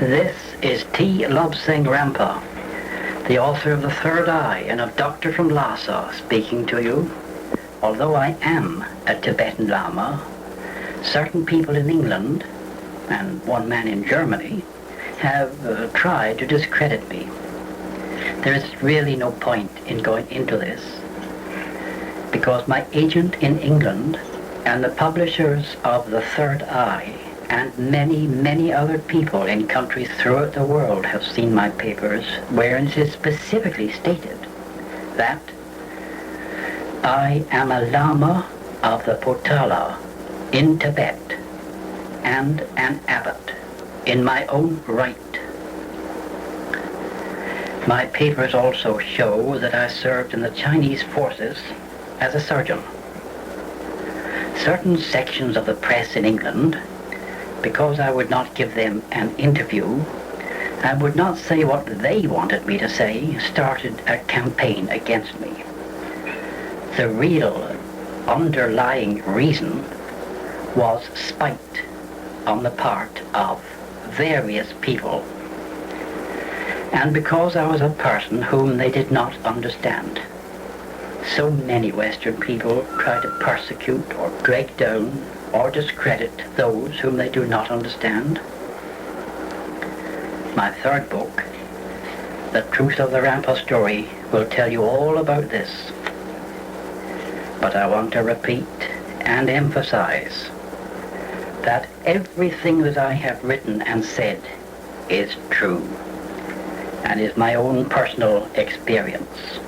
This is T. Lobsang Rampa, the author of The Third Eye and of Doctor from Lhasa, speaking to you. Although I am a Tibetan Lama, certain people in England, and one man in Germany, have tried to discredit me. There is really no point in going into this, because my agent in England and the publishers of The Third Eye and many, many other people in countries throughout the world have seen my papers wherein it is specifically stated that I am a Lama of the Potala in Tibet and an abbot in my own right. My papers also show that I served in the Chinese forces as a surgeon. Certain sections of the press in England, because I would not give them an interview, I would not say what they wanted me to say, started a campaign against me. The real underlying reason was spite on the part of various people, and because I was a person whom they did not understand. So many Western people try to persecute or drag down or discredit those whom they do not understand. My third book, The Truth of the Rampa Story, will tell you all about this. But I want to repeat and emphasize that everything that I have written and said is true and is my own personal experience.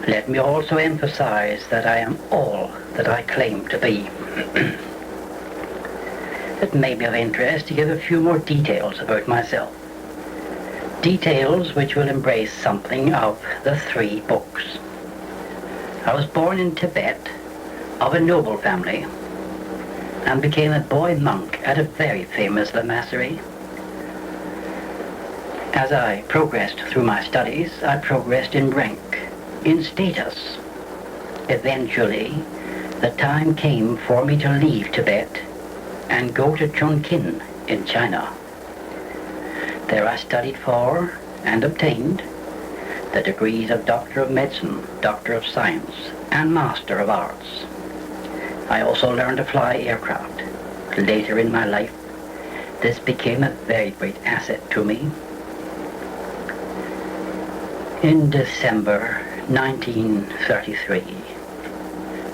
Let me also emphasize that I am all that I claim to be. It may be of interest to give a few more details about myself. Details which will embrace something of the three books. I was born in Tibet of a noble family and became a boy monk at a very famous lamassery. As I progressed through my studies, I progressed in rank, in status. Eventually, the time came for me to leave Tibet and go to Chongqing in China. There I studied for and obtained the degrees of Doctor of Medicine, Doctor of Science, and Master of Arts. I also learned to fly aircraft. Later in my life, this became a very great asset to me. In December 1933,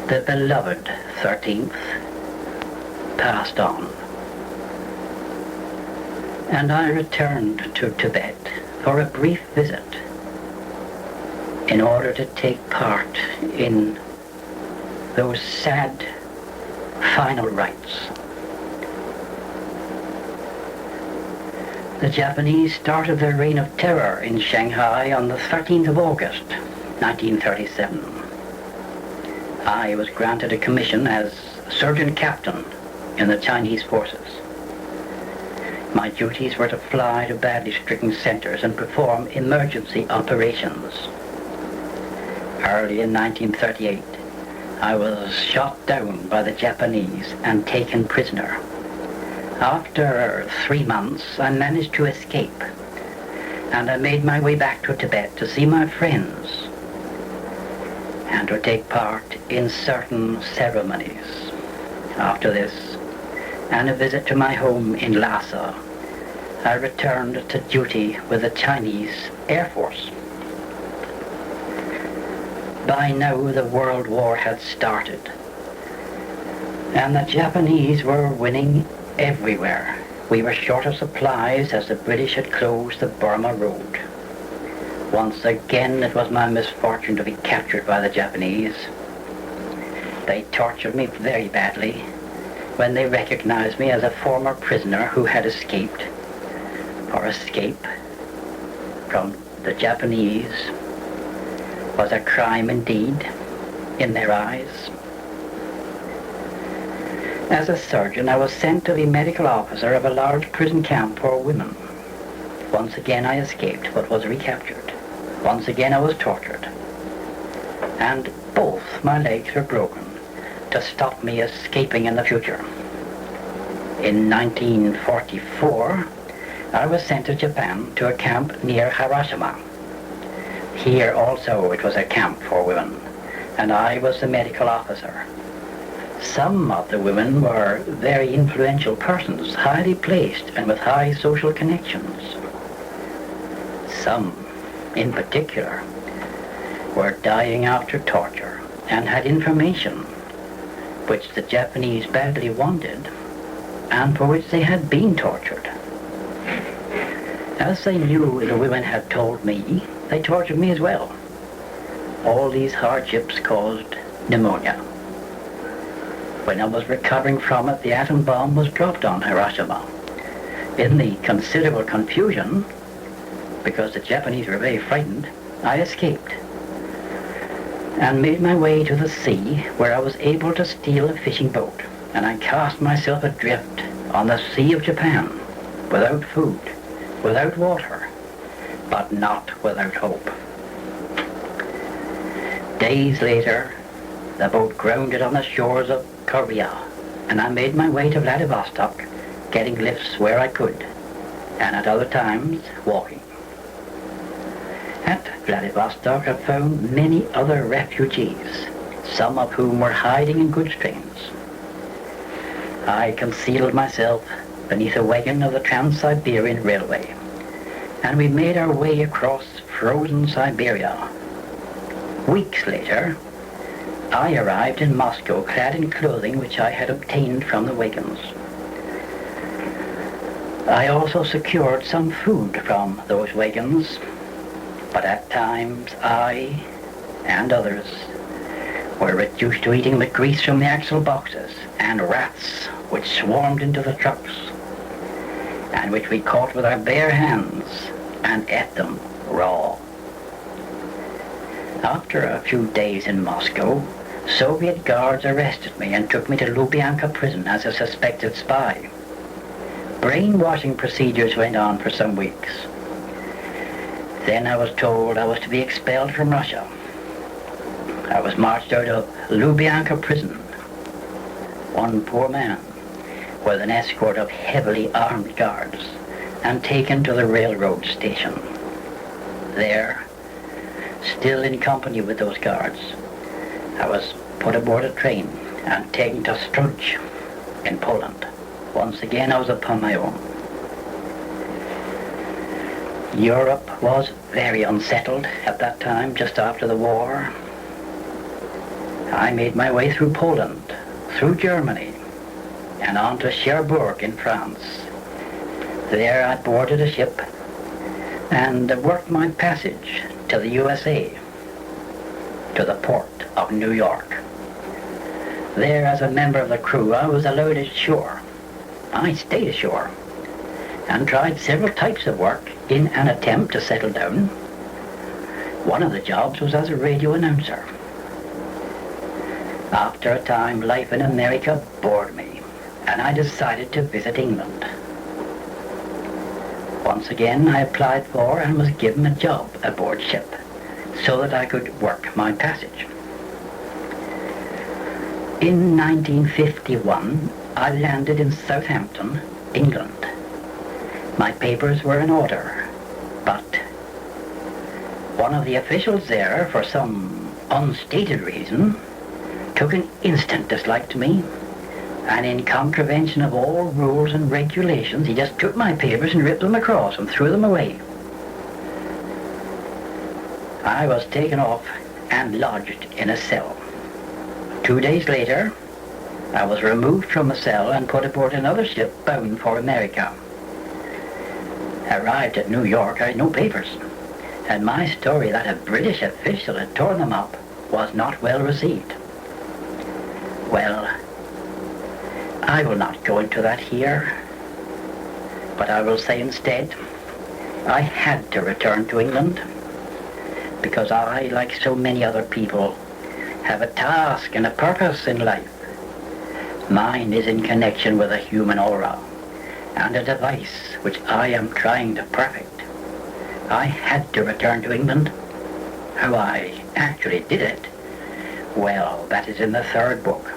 the beloved 13th passed on, and I returned to Tibet for a brief visit in order to take part in those sad final rites. The Japanese started their reign of terror in Shanghai on the 13th of August, 1937. I was granted a commission as surgeon captain in the Chinese forces. My duties were to fly to badly stricken centers and perform emergency operations. Early in 1938, I was shot down by the Japanese and taken prisoner. After 3 months, I managed to escape, and I made my way back to Tibet to see my friends and to take part in certain ceremonies. After this, and a visit to my home in Lhasa, I returned to duty with the Chinese Air Force. By now, the World War had started, and the Japanese were winning everywhere. We were short of supplies as the British had closed the Burma Road. Once again, it was my misfortune to be captured by the Japanese. They tortured me very badly when they recognized me as a former prisoner who had escaped. For escape from the Japanese was a crime indeed in their eyes. As a surgeon, I was sent to be medical officer of a large prison camp for women. Once again I escaped, but was recaptured. Once again I was tortured. And both my legs were broken to stop me escaping in the future. In 1944, I was sent to Japan to a camp near Hiroshima. Here also it was a camp for women, and I was the medical officer. Some of the women were very influential persons, highly placed and with high social connections. Some, in particular, were dying after torture and had information which the Japanese badly wanted and for which they had been tortured. As they knew the women had told me, they tortured me as well. All these hardships caused pneumonia. When I was recovering from it, the atom bomb was dropped on Hiroshima. In the considerable confusion, because the Japanese were very frightened, I escaped and made my way to the sea, where I was able to steal a fishing boat, and I cast myself adrift on the Sea of Japan, without food, without water, but not without hope. Days later, the boat grounded on the shores of Korea, and I made my way to Vladivostok, getting lifts where I could, and at other times walking. At Vladivostok I found many other refugees, some of whom were hiding in goods trains. I concealed myself beneath a wagon of the Trans-Siberian Railway, and we made our way across frozen Siberia. Weeks later, I arrived in Moscow clad in clothing which I had obtained from the wagons. I also secured some food from those wagons, but at times I and others were reduced to eating the grease from the axle boxes and rats which swarmed into the trucks, and which we caught with our bare hands and ate them raw. After a few days in Moscow, Soviet guards arrested me and took me to Lubyanka prison as a suspected spy. Brainwashing procedures went on for some weeks. Then I was told I was to be expelled from Russia. I was marched out of Lubyanka prison, one poor man, with an escort of heavily armed guards, and taken to the railroad station. There, still in company with those guards, I was put aboard a train and taken to Struj in Poland. Once again I was upon my own. Europe was very unsettled at that time, just after the war. I made my way through Poland, through Germany, and on to Cherbourg in France. There I boarded a ship and worked my passage to the USA, to the port of New York. There, as a member of the crew, I was allowed ashore. I stayed ashore and tried several types of work in an attempt to settle down. One of the jobs was as a radio announcer. After a time, life in America bored me, and I decided to visit England. Once again, I applied for and was given a job aboard ship so that I could work my passage. In 1951, I landed in Southampton, England. My papers were in order, but one of the officials there, for some unstated reason, took an instant dislike to me, and in contravention of all rules and regulations, he just took my papers and ripped them across and threw them away. I was taken off and lodged in a cell. 2 days later, I was removed from the cell and put aboard another ship bound for America. Arrived at New York, I had no papers, and my story that a British official had torn them up was not well received. Well, I will not go into that here, but I will say instead, I had to return to England, because I, like so many other people, have a task and a purpose in life. Mine is in connection with a human aura, and a device which I am trying to perfect. I had to return to England. How I actually did it, well, that is in the third book,